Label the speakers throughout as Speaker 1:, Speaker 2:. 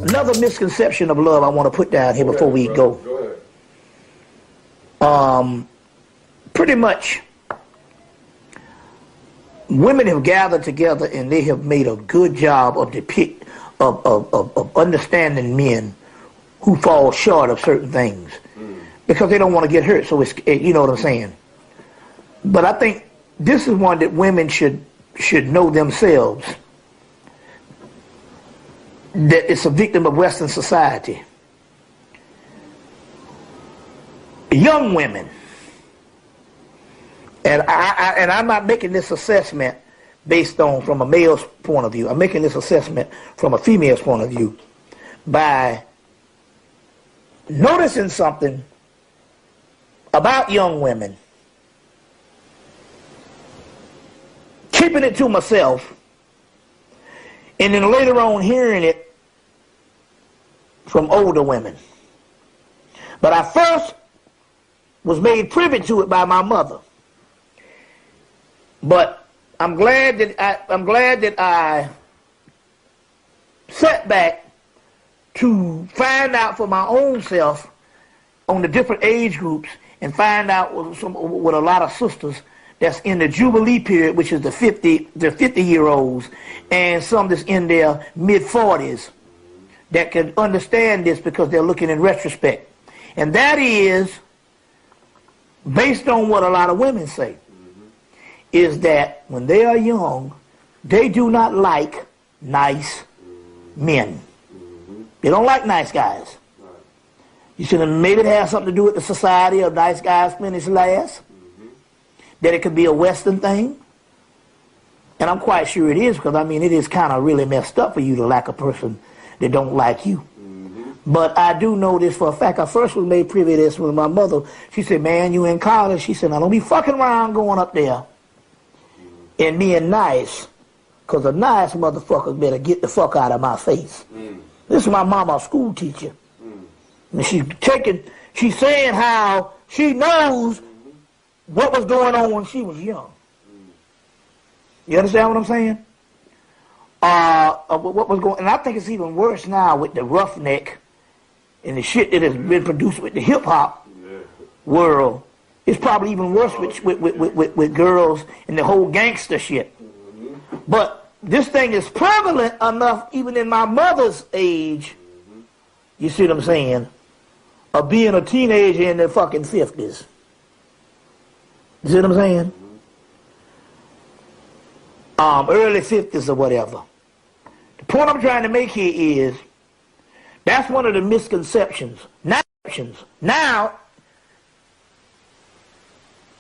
Speaker 1: another misconception of love I want to put down here before we go. Pretty much, women have gathered together and they have made a good job of understanding men who fall short of certain things because they don't want to get hurt. So it's, you know what I'm saying. But I think this is one that women should know themselves, that it's a victim of Western society. Young women, and I'm not making this assessment based on from a male's point of view. I'm making this assessment from a female's point of view by noticing something about young women, keeping it to myself, and then later on hearing it from older women. But I first was made privy to it by my mother. But I'm glad that I sat back to find out for my own self on the different age groups and find out with a lot of sisters that's in the Jubilee period, which is the 50-year-olds, and some that's in their mid-40s that can understand this because they're looking in retrospect. And that is, based on what a lot of women say, is that when they are young, they do not like nice men. They don't like nice guys. You should maybe it has something to do with the society of nice guys finish last. That it could be a Western thing. And I'm quite sure it is, because I mean it is kind of really messed up for you to like a person that don't like you. But I do know this for a fact. I first was made privy to this with my mother. She said, man, you in college. She said, now don't be fucking around going up there and being nice, because a nice motherfucker better get the fuck out of my face. This is my mama, a school teacher. And she's saying how she knows what was going on when she was young. You understand what I'm saying? What was going, and I think it's even worse now with the roughneck and the shit that has been produced with the hip hop world. It's probably even worse with girls and the whole gangster shit. But this thing is prevalent enough, even in my mother's age. You see what I'm saying? Of being a teenager in their fucking 50s. You see what I'm saying? Early 50s or whatever. The point I'm trying to make here is that's one of the misconceptions. Now,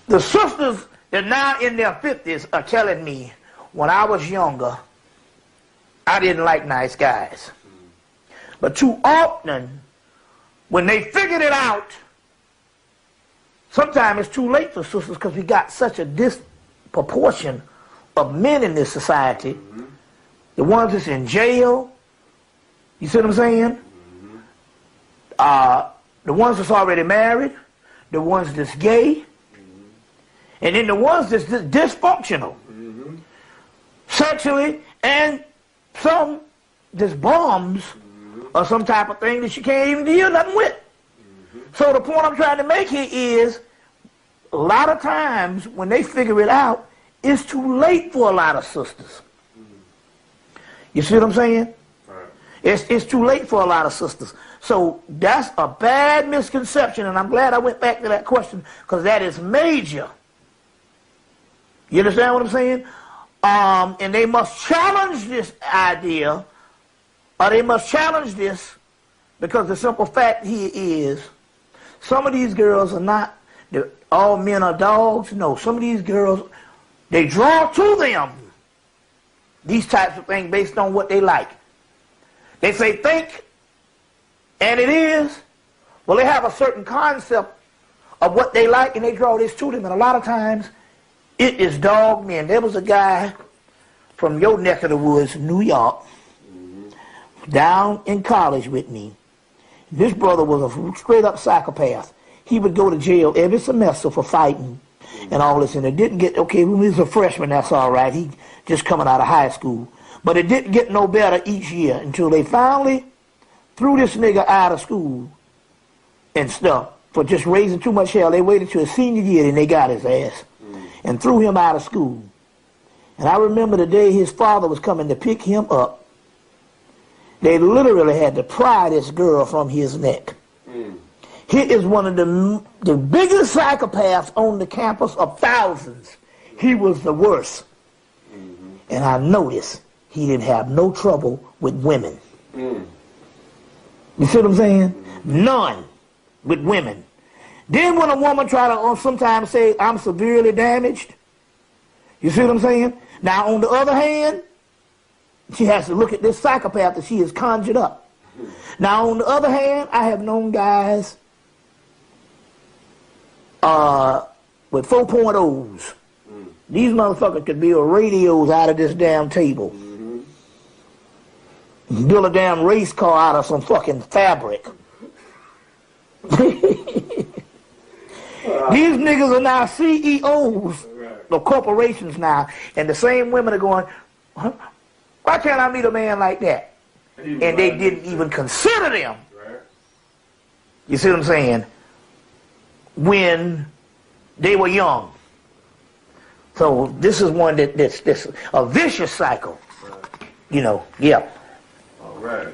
Speaker 1: the sisters that are now in their 50s are telling me, when I was younger, I didn't like nice guys. But too often, when they figured it out, sometimes it's too late for sisters, because we got such a disproportion of men in this society. The ones that's in jail, you see what I'm saying? The ones that's already married, the ones that's gay, and then the ones that's dysfunctional sexually, and some that's bums or some type of thing that you can't even deal nothing with. So the point I'm trying to make here is, a lot of times when they figure it out, it's too late for a lot of sisters. You see what I'm saying? It's too late for a lot of sisters. So that's a bad misconception, and I'm glad I went back to that question, because that is major. You understand what I'm saying? And they must challenge this idea, or they must challenge this, because the simple fact here is, some of these girls are not, all men are dogs. No, some of these girls, they draw to them these types of things based on what they like. They say think, and it is. Well, they have a certain concept of what they like, and they draw this to them. And a lot of times, it is dog men. There was a guy from your neck of the woods, New York, down in college with me. This brother was a straight-up psychopath. He would go to jail every semester for fighting and all this, and it didn't get, okay, when he was a freshman, that's all right. He just coming out of high school. But it didn't get no better each year until they finally threw this nigga out of school and stuff for just raising too much hell. They waited till his senior year and they got his ass and threw him out of school. And I remember the day his father was coming to pick him up, they literally had to pry this girl from his neck. He is one of the biggest psychopaths on the campus of thousands. He was the worst. And I noticed he didn't have no trouble with women. You see what I'm saying? None with women. Then when a woman try to sometimes say, I'm severely damaged, you see what I'm saying? Now on the other hand, she has to look at this psychopath that she has conjured up. Now on the other hand, I have known guys with 4.0s. These motherfuckers could build radios out of this damn table. Build a damn race car out of some fucking fabric. These niggas are now CEOs of corporations now, and the same women are going, huh? Why can't I meet a man like that? And they didn't even consider them. You see what I'm saying? When they were young. So this is one that's a vicious cycle. You know, yeah.
Speaker 2: All right.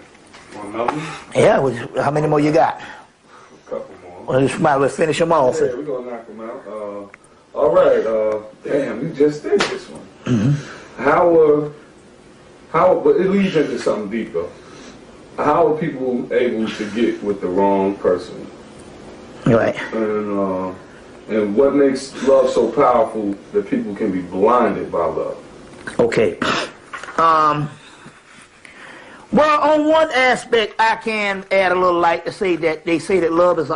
Speaker 2: Want another one?
Speaker 1: Yeah, how many more you got?
Speaker 2: A couple more.
Speaker 1: Well, just might as well finish them off.
Speaker 2: Yeah, we're going to knock them out. All right. Damn, you just did this one. But it leads into something deeper. How are people able to get with the wrong person?
Speaker 1: Right.
Speaker 2: And what makes love so powerful that people can be blinded by love?
Speaker 1: Okay. Well, on one aspect, I can add a little light to say that they say that love is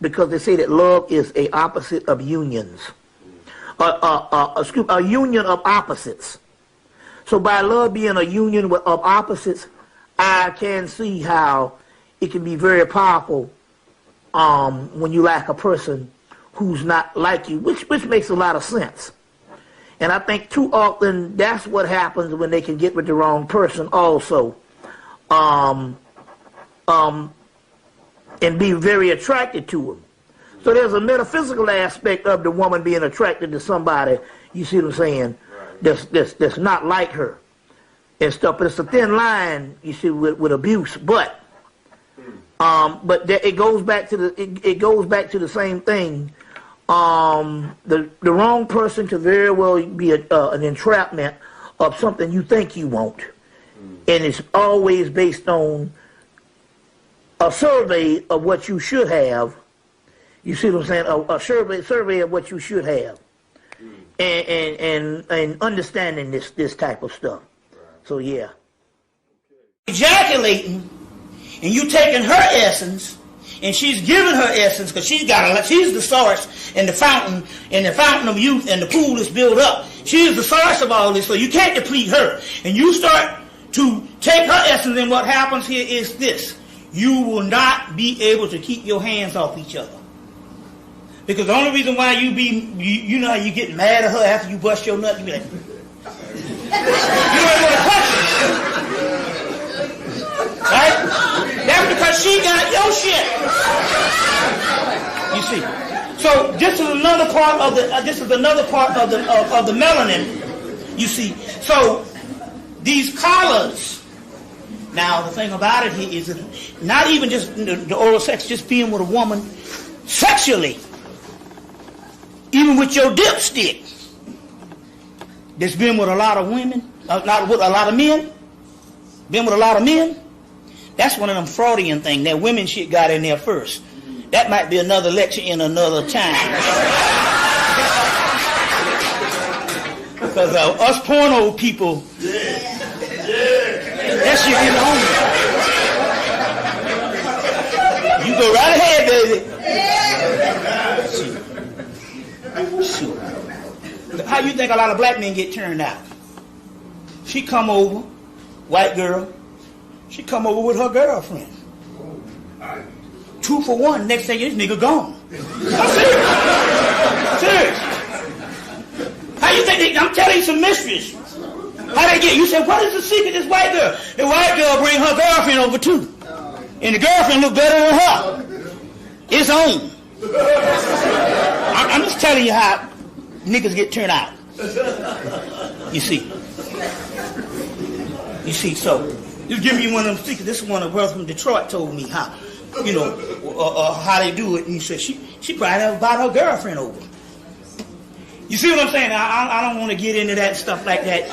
Speaker 1: because they say that love is a opposite of unions. A union of opposites. So by love being a union of opposites, I can see how it can be very powerful when you like a person who's not like you, which makes a lot of sense. And I think too often that's what happens when they can get with the wrong person also. And be very attracted to them. So there's a metaphysical aspect of the woman being attracted to somebody, you see what I'm saying, that's not like her and stuff. But it's a thin line, you see, with abuse. But it goes back to the same thing. The wrong person could very well be an entrapment of something you think you want. And it's always based on a survey of what you should have. You see what I'm saying? A survey of what you should have. And understanding this type of stuff. So yeah. Ejaculating, and you taking her essence, and she's giving her essence because she's the source and the fountain of youth, and the pool is built up. She is the source of all this, so you can't deplete her. And you start to take her essence, and what happens here is this: you will not be able to keep your hands off each other. Because the only reason why you know how you get mad at her after you bust your nut, you be like, you don't want to touch her. Right? That's because she got your shit. You see. So this is another part of the melanin. You see. So these collars. Now the thing about it here is not even just the oral sex, just being with a woman sexually. Even with your dipstick, that's been with a lot of women, not with a lot of men, been with a lot of men, that's one of them Freudian things. That women shit got in there first. That might be another lecture in another time. Because us porno people, that shit is on. You go right ahead, baby. Shoot. How you think a lot of black men get turned out? She come over, white girl, she come over with her girlfriend. 2 for 1, next thing this nigga gone. I'm serious. How you think I'm telling you some mysteries. How they get? You said, what is the secret of this white girl? The white girl bring her girlfriend over too. And the girlfriend look better than her. It's on. I'm just telling you how niggas get turned out. You see. You see, so just give me one of them secrets. This is one of the girls from Detroit told me how, you know, how they do it. And he said she probably brought her girlfriend over. You see what I'm saying? I don't want to get into that stuff like that.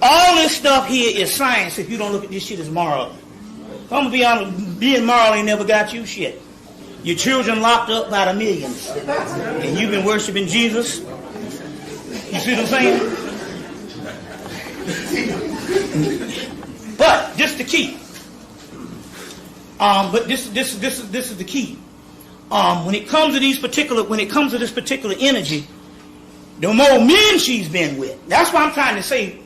Speaker 1: All this stuff here is science. If you don't look at this shit as moral. I'm gonna be honest, being moral ain't never got you shit. Your children locked up by the millions, and you've been worshiping Jesus. You see what I'm saying? But this is the key. But this is the key. When it comes to this particular energy, the more men she's been with. That's what I'm trying to say.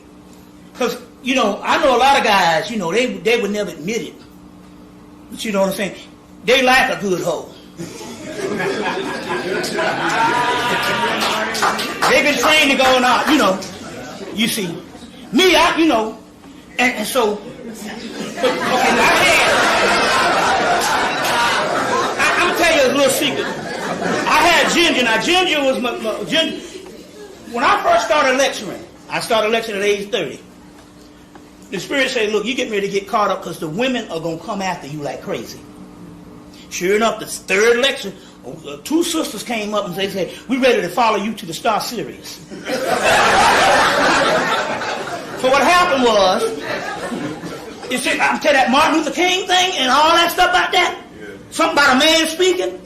Speaker 1: Because, you know, I know a lot of guys, you know, they would never admit it. But you know what I'm saying? They like a good hoe. They've been trained to go out, you know. You see. Me, you know. And so, okay, I'm going to tell you a little secret. I had Ginger. Now, Ginger was Ginger. When I first started lecturing, I started lecturing at age 30. The Spirit said, look, you get ready to get caught up because the women are going to come after you like crazy. Sure enough, the third lecture, two sisters came up and they said, we're ready to follow you to the Star Series. So what happened was, you see, I'm telling that Martin Luther King thing and all that stuff like that. Something about a man speaking.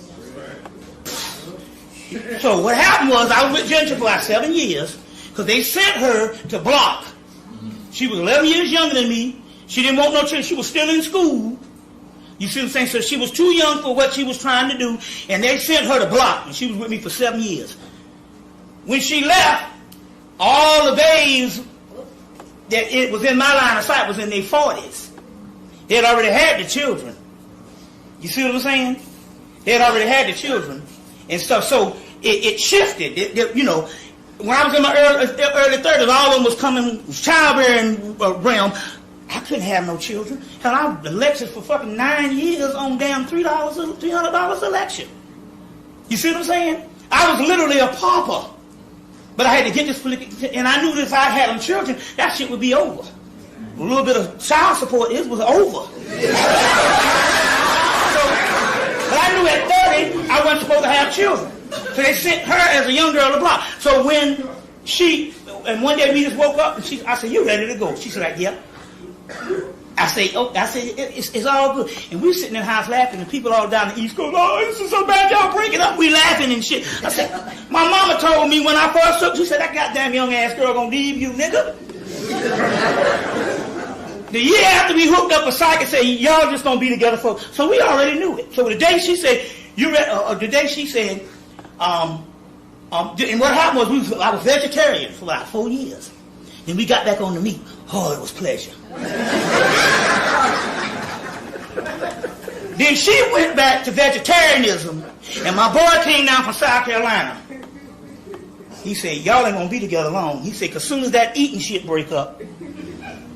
Speaker 1: So what happened was, I was with Ginger for about 7 years because they sent her to Block. She was 11 years younger than me. She didn't want no children. She was still in school. You see what I'm saying? So she was too young for what she was trying to do, and they sent her to Block, and she was with me for 7 years. When she left, all the babes that it was in my line of sight was in their 40s. They had already had the children. You see what I'm saying? They had already had the children and stuff. So it shifted. You know, when I was in my early 30s, all of them was coming childbearing realm. I couldn't have no children. Hell, I lectured for fucking 9 years on damn $300 a lecture. You see what I'm saying? I was literally a pauper. But I had to get this, and I knew that if I had them children, that shit would be over. A little bit of child support, it was over. But I knew at 30, I wasn't supposed to have children. So they sent her as a young girl to Block. So when and one day we just woke up, and I said, you ready to go? She said, like, yeah. I said, it's all good. And we sitting in the house laughing, and people all down the East Coast, oh, this is so bad, y'all breaking up. We laughing and shit. I said, my mama told me when I first took, she said, that goddamn young ass girl gonna leave you, nigga. The year after we hooked up, a psychic said, y'all just gonna be together for, so we already knew it. So the day she said, and what happened was, I was vegetarian for like 4 years. Then we got back on the meat. Oh, it was pleasure. Then she went back to vegetarianism, and my boy came down from South Carolina. He said, y'all ain't gonna be together long. He said, because soon as that eating shit break up,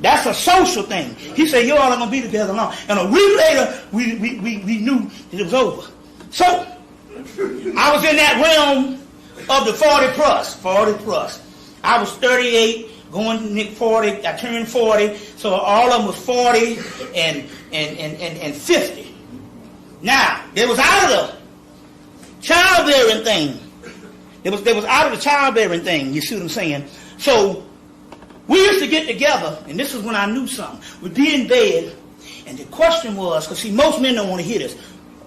Speaker 1: that's a social thing. He said, y'all ain't gonna be together long. And a week later, we knew that it was over. So, I was in that realm of the 40 plus. I was 38. Going to 40, I turned 40, so all of them was 40 and 50. Now, they was out of the childbearing thing. They was out of the childbearing thing, you see what I'm saying? So, we used to get together, and this is when I knew something. We'd be in bed, and the question was, because see, most men don't want to hear this.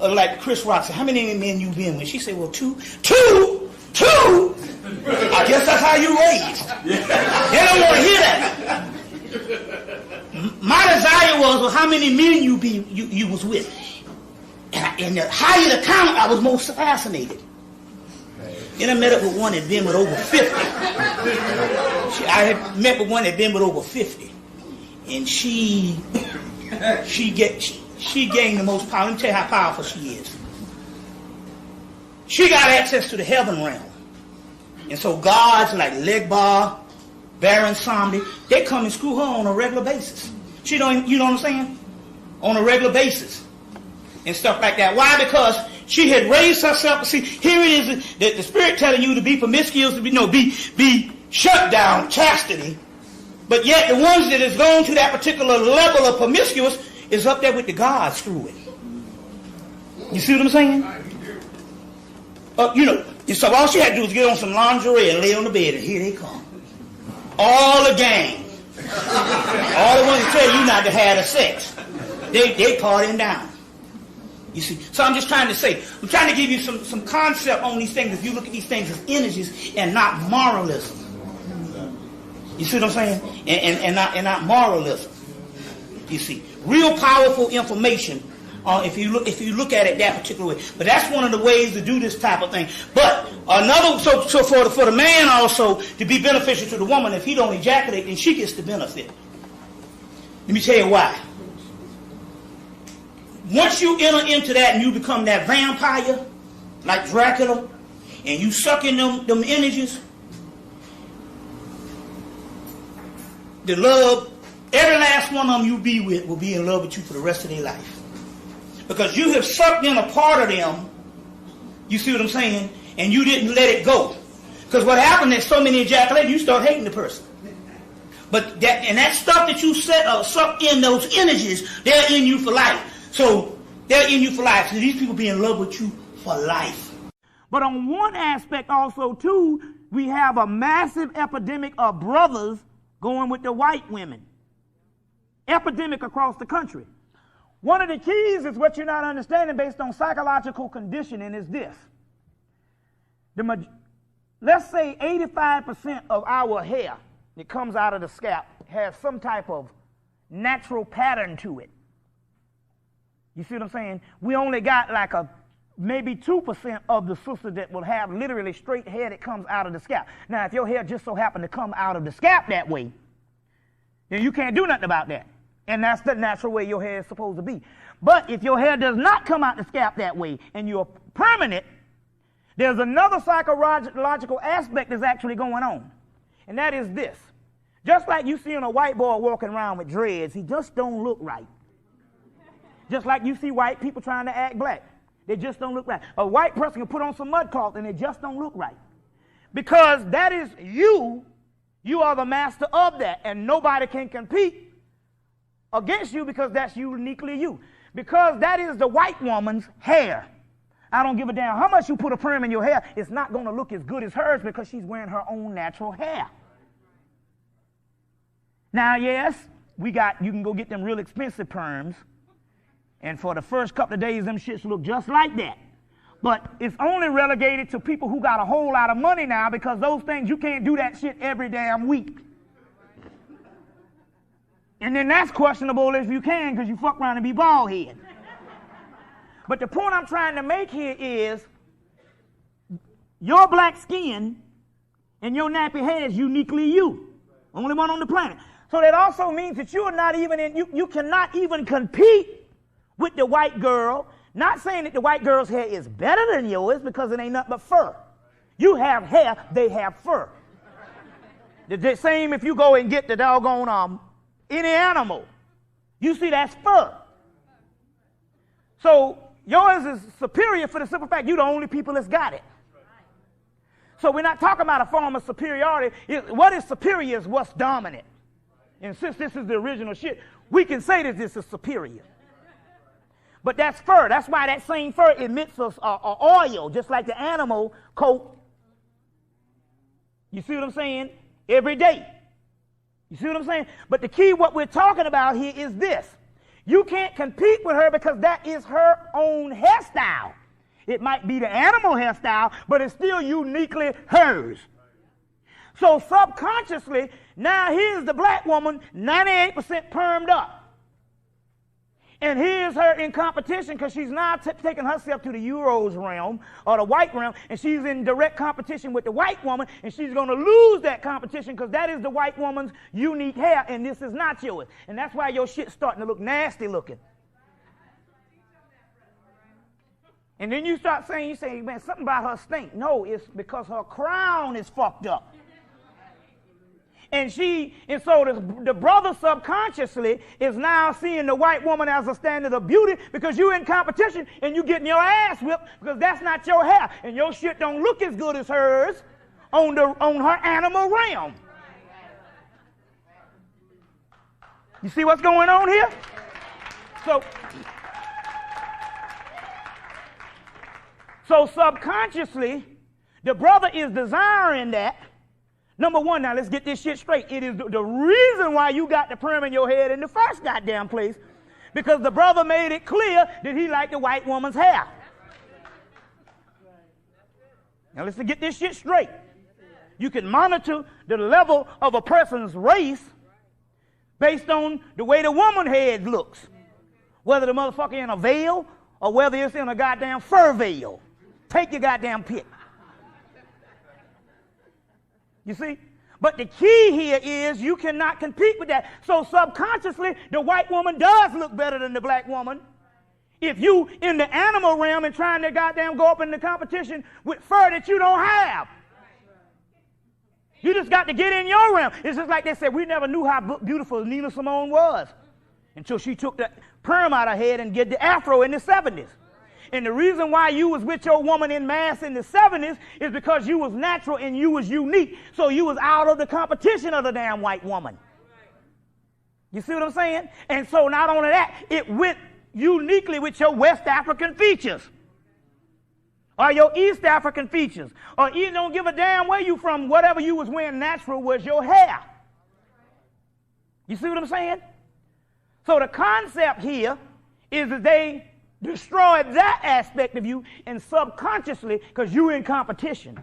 Speaker 1: Like Chris Rock said, how many men you been with? She said, well, two? I guess that's how you raised. They don't want to hear that. My desire was, well, how many men you was with? And the higher the count, I was most fascinated. Then I met up with one that had been with over 50. I had met with one that had been with over 50. And she gained the most power. Let me tell you how powerful she is. She got access to the heaven realm. And so gods like Legbar, Baron Samdi, they come and screw her on a regular basis. You know what I'm saying? on a regular basis and stuff like that. Why? Because she had raised herself. See, here it is that the Spirit telling you to be promiscuous, to be shut down, chastity. But yet the ones that has gone to that particular level of promiscuous is up there with the gods through it. You see what I'm saying? And so all she had to do was get on some lingerie and lay on the bed, and here they come. All the gang. All the ones that tell you not to have the sex. They partying down. You see? So I'm just trying to say, I'm trying to give you some concept on these things if you look at these things as energies and not moralism. You see what I'm saying? And not moralism. You see? Real powerful information if you look at it that particular way. But that's one of the ways to do this type of thing. But another, so for the man also to be beneficial to the woman, if he don't ejaculate, then she gets the benefit. Let me tell you why. Once you enter into that and you become that vampire, like Dracula, and you suck in them energies, the love, every last one of them you be with will be in love with you for the rest of their life. Because you have sucked in a part of them, you see what I'm saying, and you didn't let it go. Because what happened is so many ejaculate, you start hating the person. But that stuff that you suck in, those energies, they're in you for life. So they're in you for life. So these people be in love with you for life. But on one aspect also too, we have a massive epidemic of brothers going with the white women. Epidemic across the country. One of the keys is what you're not understanding based on psychological conditioning is this. Let's say 85% of our hair that comes out of the scalp has some type of natural pattern to it. You see what I'm saying? We only got like maybe 2% of the sisters that will have literally straight hair that comes out of the scalp. Now, if your hair just so happened to come out of the scalp that way, then you can't do nothing about that. And that's the natural way your hair is supposed to be. But if your hair does not come out the scalp that way and you're permanent, there's another psychological aspect that's actually going on. And that is this. Just like you see a white boy walking around with dreads, he just don't look right. Just like you see white people trying to act black. They just don't look right. A white person can put on some mud cloth and they just don't look right. Because that is you. You are the master of that. And nobody can compete against you because that's uniquely you. Because that is the white woman's hair. I don't give a damn how much you put a perm in your hair. It's not going to look as good as hers because she's wearing her own natural hair. Now, yes, you can go get them real expensive perms. And for the first couple of days, them shits look just like that. But it's only relegated to people who got a whole lot of money now because those things, you can't do that shit every damn week. And then that's questionable if you can because you fuck around and be bald head. But the point I'm trying to make here is your black skin and your nappy hair is uniquely you. Only one on the planet. So that also means that you are not even you cannot even compete with the white girl. Not saying that the white girl's hair is better than yours because it ain't nothing but fur. You have hair, they have fur. The same if you go and get the doggone any animal. You see that's fur. So yours is superior for the simple fact you're the only people that's got it. So we're not talking about a form of superiority. What is superior is what's dominant. And since this is the original shit, we can say that this is superior. But that's fur. That's why that same fur emits a oil, just like the animal coat. You see what I'm saying? Every day. You see what I'm saying? But the key, what we're talking about here is this. You can't compete with her because that is her own hairstyle. It might be the animal hairstyle, but it's still uniquely hers. So subconsciously, now here's the black woman, 98% permed up. And here's her in competition because she's now taking herself to the Euros realm or the white realm, and she's in direct competition with the white woman, and she's going to lose that competition because that is the white woman's unique hair, and this is not yours. And that's why your shit's starting to look nasty looking. And then you start saying, you say, man, something about her stink. No, it's because her crown is fucked up. And so the brother subconsciously is now seeing the white woman as a standard of beauty because you're in competition and you getting your ass whipped because that's not your hair. And your shit don't look as good as hers on her animal realm. You see what's going on here? So subconsciously, the brother is desiring that. Number one, now let's get this shit straight. It is the reason why you got the perm in your head in the first goddamn place, because the brother made it clear that he liked the white woman's hair. Now let's get this shit straight. You can monitor the level of a person's race based on the way the woman's head looks. Whether the motherfucker in a veil or whether it's in a goddamn fur veil. Take your goddamn pick. You see? But the key here is you cannot compete with that. So subconsciously, the white woman does look better than the black woman. If you in the animal realm and trying to goddamn go up in the competition with fur that you don't have. You just got to get in your realm. It's just like they said, we never knew how beautiful Nina Simone was until she took the perm out of her head and get the afro in the 70s. And the reason why you was with your woman in mass in the 70s is because you was natural and you was unique. So you was out of the competition of the damn white woman. You see what I'm saying? And so not only that, it went uniquely with your West African features. Or your East African features. Or you don't give a damn where you from. Whatever you was wearing natural was your hair. You see what I'm saying? So the concept here is that they destroyed that aspect of you and subconsciously, because you're in competition.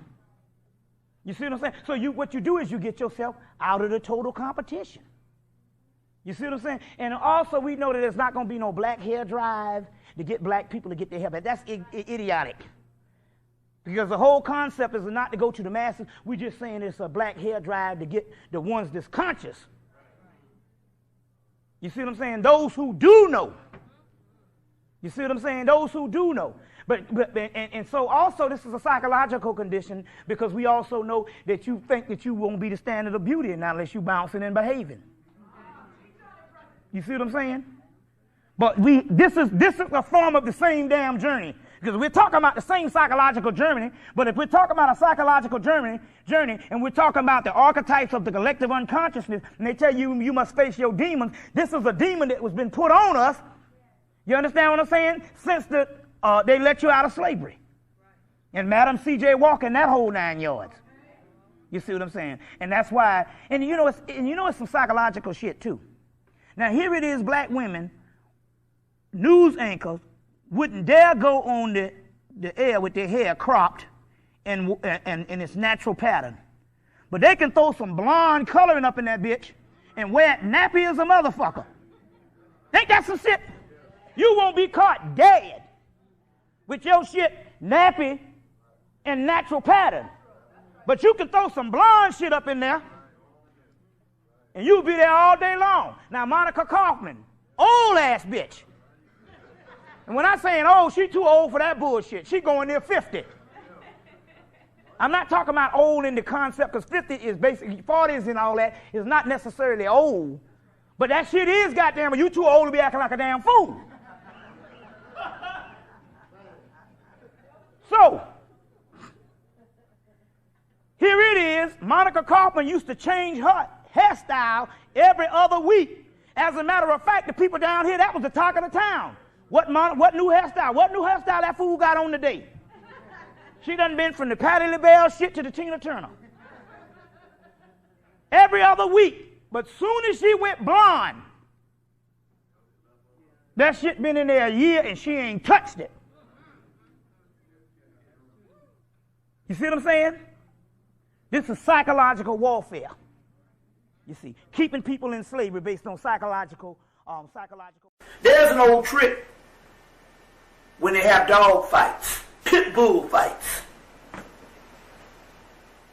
Speaker 1: You see what I'm saying? So what you do is you get yourself out of the total competition. You see what I'm saying? And also we know that there's not going to be no black hair drive to get black people to get their hair back. That's idiotic. Because the whole concept is not to go to the masses. We're just saying it's a black hair drive to get the ones that's conscious. You see what I'm saying? Those who do know. You see what I'm saying? Those who do know. And so also this is a psychological condition because we also know that you think that you won't be the standard of beauty now unless you bouncing and behaving. You see what I'm saying? But this is a form of the same damn journey. Because we're talking about the same psychological journey, but if we're talking about a psychological journey, and we're talking about the archetypes of the collective unconsciousness, and they tell you you must face your demons, this is a demon that was been put on us. You understand what I'm saying? Since they let you out of slavery. And Madam C.J. Walker and that whole 9 yards. You see what I'm saying? And that's why, and you know it's some psychological shit too. Now here it is, black women, news anchors, wouldn't dare go on the air with their hair cropped and in its natural pattern. But they can throw some blonde coloring up in that bitch and wear it nappy as a motherfucker. Ain't that some shit? You won't be caught dead with your shit nappy and natural pattern. But you can throw some blonde shit up in there and you'll be there all day long. Now, Monica Kaufman, old ass bitch. And when I'm saying old, she too old for that bullshit. She going near 50. I'm not talking about old in the concept, because 50 is basically, 40s and all that is not necessarily old. But that shit is goddamn, you too old to be acting like a damn fool. So, here it is. Monica Kaufman used to change her hairstyle every other week. As a matter of fact, the people down here, that was the talk of the town. What new hairstyle? What new hairstyle that fool got on today? She done been from the Patti LaBelle shit to the Tina Turner. Every other week. But soon as she went blonde, that shit been in there a year and she ain't touched it. You see what I'm saying? This is psychological warfare. You see, keeping people in slavery based on psychological. There's an old trick when they have dog fights, pit bull fights.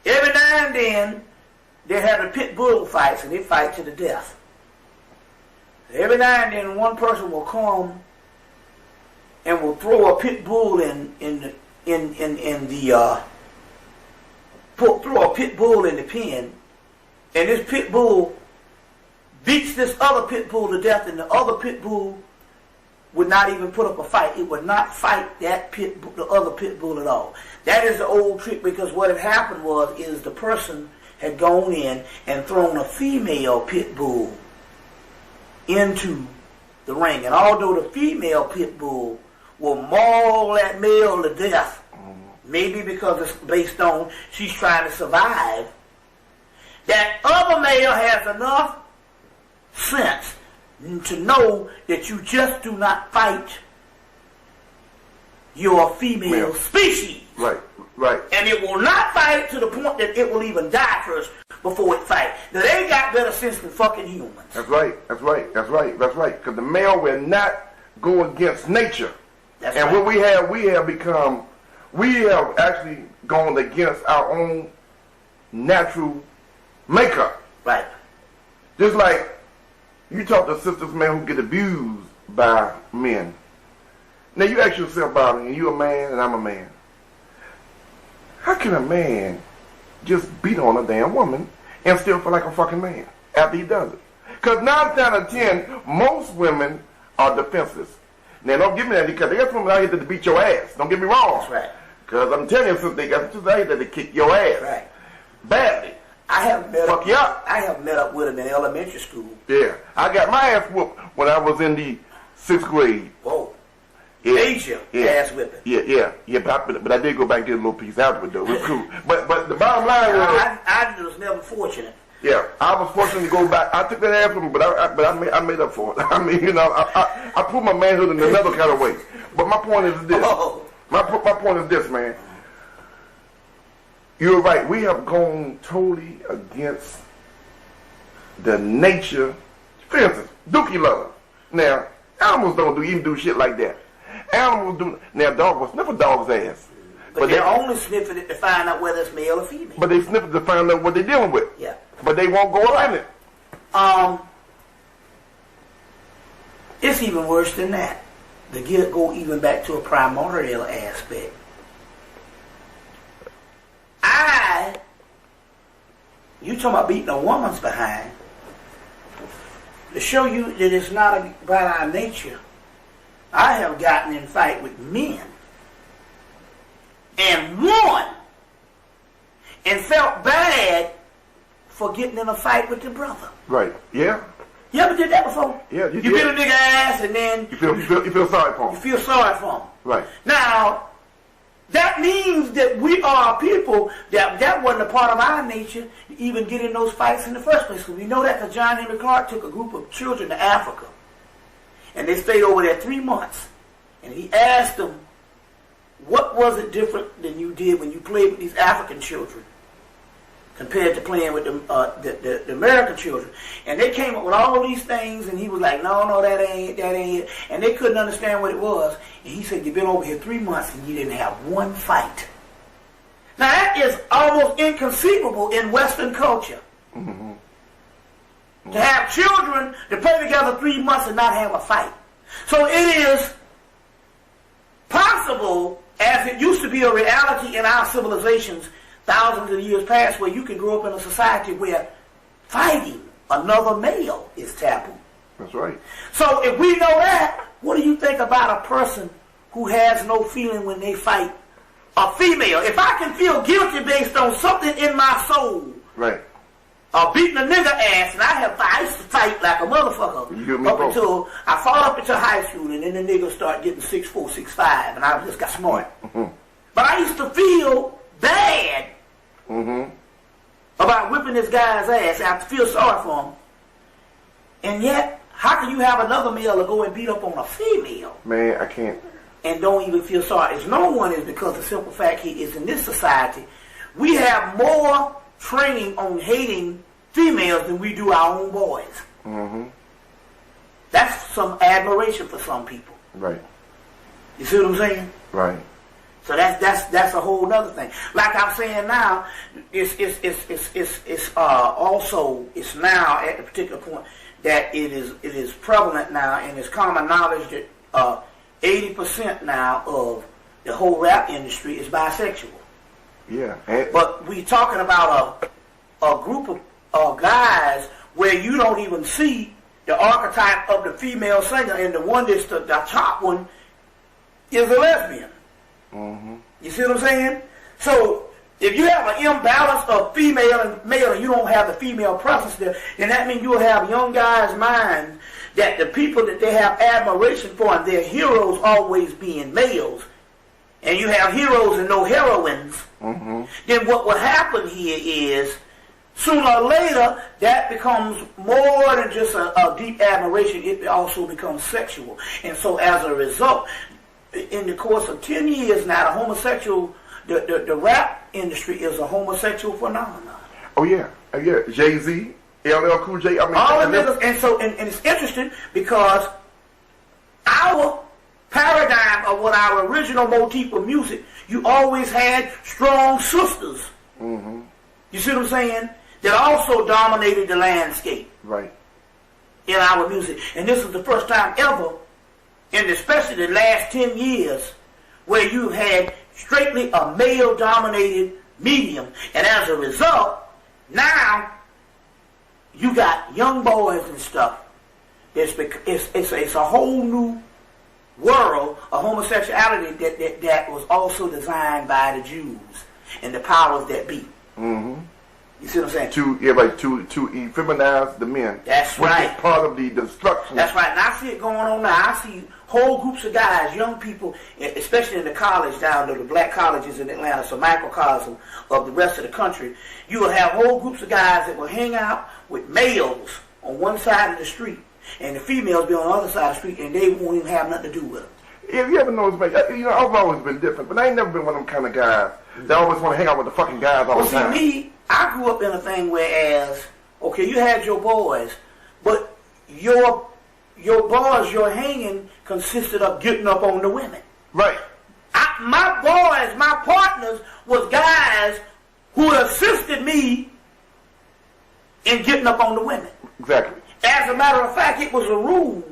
Speaker 1: Every now and then they have the pit bull fights and they fight to the death. Every now and then one person will come and will throw a pit bull throw a pit bull in the pen, and this pit bull beats this other pit bull to death, and the other pit bull would not even put up a fight. It would not fight that the other pit bull at all. That is the old trick, because what had happened is the person had gone in and thrown a female pit bull into the ring. And although the female pit bull will maul that male to death, maybe because it's based on she's trying to survive, that other male has enough sense to know that you just do not fight your female species.
Speaker 3: Right, right.
Speaker 1: And it will not fight to the point that it will even die first before it fight. Now, they got better sense than fucking humans.
Speaker 3: That's right, that's right, that's right, that's right. Because the male will not go against nature.
Speaker 1: That's
Speaker 3: and
Speaker 1: right.
Speaker 3: what we have actually gone against our own natural makeup.
Speaker 1: Right.
Speaker 3: Just like you talk to sisters, man, who get abused by men. Now you ask yourself about it, and you're a man and I'm a man. How can a man just beat on a damn woman and still feel like a fucking man after he does it? Because 9 out of 10, most women are defenseless. Now don't give me that, because they got women out here that beat your ass. Don't get me wrong.
Speaker 1: That's right.
Speaker 3: Because I'm telling you, since they got sisters out here that kick your ass.
Speaker 1: Right.
Speaker 3: Badly.
Speaker 1: I have met
Speaker 3: Fuck you up.
Speaker 1: I have met up with him in elementary school.
Speaker 3: Yeah. I got my ass whooped when I was in the 6th grade.
Speaker 1: Whoa.
Speaker 3: Yeah.
Speaker 1: Major ass whipping.
Speaker 3: Yeah, but I did go back and get a little piece afterward though. It was cool. But the bottom line was
Speaker 1: I was never fortunate.
Speaker 3: Yeah, I was fortunate to go back. I took that ass from him, but I made up for it. I mean, you know, I proved my manhood in another kind of way. But my point is this.
Speaker 1: Oh.
Speaker 3: My point is this, man. You're right. We have gone totally against the nature. For instance, Dookie love. Now, animals don't even do shit like that. Animals do. Now, dog will sniff a dog's ass.
Speaker 1: But they're only sniffing it to find out whether it's male or female.
Speaker 3: But they sniff it to find out what they're dealing with.
Speaker 1: Yeah.
Speaker 3: But they won't go up in it.
Speaker 1: It's even worse than that. To go even back to a primordial aspect. You talking about beating a woman's behind. To show you that it's not about our nature, I have gotten in fight with men and won and felt bad for getting in a fight with your brother.
Speaker 3: Right. Yeah.
Speaker 1: You ever did that before?
Speaker 3: Yeah, you
Speaker 1: beat a nigga ass and then
Speaker 3: you feel sorry for him.
Speaker 1: You feel sorry for him.
Speaker 3: Right.
Speaker 1: Now, that means that we are people that wasn't a part of our nature to even get in those fights in the first place. Because we know that because John Henry Clark took a group of children to Africa. And they stayed over there 3 months. And he asked them, what was it different than you did when you played with these African children compared to playing with the American children? And they came up with all these things, and he was like, no, that ain't it. And they couldn't understand what it was. And he said, you've been over here 3 months and you didn't have one fight. Now that is almost inconceivable in Western culture. Mm-hmm. To have children to play together 3 months and not have a fight. So it is possible, as it used to be a reality in our civilizations thousands of years past, where you can grow up in a society where fighting another male is taboo.
Speaker 3: That's right.
Speaker 1: So if we know that, what do you think about a person who has no feeling when they fight a female? If I can feel guilty based on something in my soul,
Speaker 3: right,
Speaker 1: beating a nigga ass, and I used to fight like a motherfucker until I fought up into high school, and then the niggas start getting 6'4", 6'5", and I just got smart. Mm-hmm. But I used to feel bad about whipping this guy's ass. I have to feel sorry for him. And yet, how can you have another male to go and beat up on a female?
Speaker 3: Man, I can't.
Speaker 1: And don't even feel sorry. As no one is, because the simple fact is in this society, we have more training on hating females than we do our own boys. Mm-hmm. That's some admiration for some people. Right. You see what I'm saying? Right. So that's a whole nother thing. Like I'm saying now, it's now at the particular point that it is prevalent now, and it's common knowledge that 80% now of the whole rap industry is bisexual. Yeah. But we're talking about a group of guys where you don't even see the archetype of the female singer, and the one that's the top one is a lesbian.
Speaker 3: Mm-hmm.
Speaker 1: You see what I'm saying? So if you have an imbalance of female and male, and you don't have the female presence there, then that means you'll have young guys' minds that the people that they have admiration for and their heroes always being males, and you have heroes and no heroines,
Speaker 3: mm-hmm.
Speaker 1: then what will happen here is sooner or later that becomes more than just a deep admiration. It also becomes sexual. And so as a result, in the course of 10 years now, the rap industry is a homosexual phenomenon.
Speaker 3: Oh yeah, Jay-Z, LL Cool J. I mean,
Speaker 1: all the niggas, and it's interesting because our paradigm of what our original motif of music, you always had strong sisters.
Speaker 3: Mm-hmm.
Speaker 1: You see what I'm saying? That also dominated the landscape.
Speaker 3: Right.
Speaker 1: In our music. And this is the first time ever, and especially the last 10 years, where you had straightly a male-dominated medium. And as a result, now you got young boys and stuff. It's a whole new world of homosexuality that was also designed by the Jews and the powers that be.
Speaker 3: Mm-hmm.
Speaker 1: You see what I'm saying?
Speaker 3: To effeminize the men.
Speaker 1: That's right.
Speaker 3: Which is part of the destruction.
Speaker 1: That's right. And I see it going on now. I see whole groups of guys, young people, especially in the college down there, the black colleges in Atlanta, it's a microcosm of the rest of the country. You will have whole groups of guys that will hang out with males on one side of the street, and the females be on the other side of the street, and they won't even have nothing to do with them.
Speaker 3: If you ever notice, I've always been different, but I ain't never been one of them kind of guys that always want to hang out with the fucking guys all the time.
Speaker 1: See, I grew up in a thing whereas, okay, you had your boys, but your boys, your hanging consisted of getting up on the women.
Speaker 3: Right.
Speaker 1: My boys, my partners, was guys who assisted me in getting up on the women.
Speaker 3: Exactly.
Speaker 1: As a matter of fact, it was a rule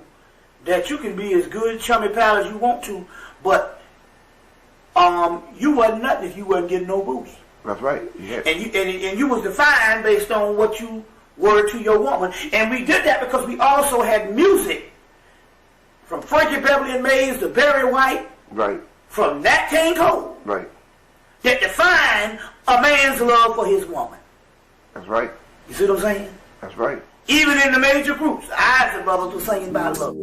Speaker 1: that you can be as good chummy pal as you want to, but you wasn't nothing if you wasn't getting no booty.
Speaker 3: That's right. Yeah.
Speaker 1: And you was defined based on what you were to your woman. And we did that because we also had music from Frankie Beverly and Mays to Barry White.
Speaker 3: Right.
Speaker 1: From Nat King Cole.
Speaker 3: Right.
Speaker 1: That defined a man's love for his woman.
Speaker 3: That's right.
Speaker 1: You see what I'm saying?
Speaker 3: That's right.
Speaker 1: Even in the major groups, the Isley Brothers were singing about love.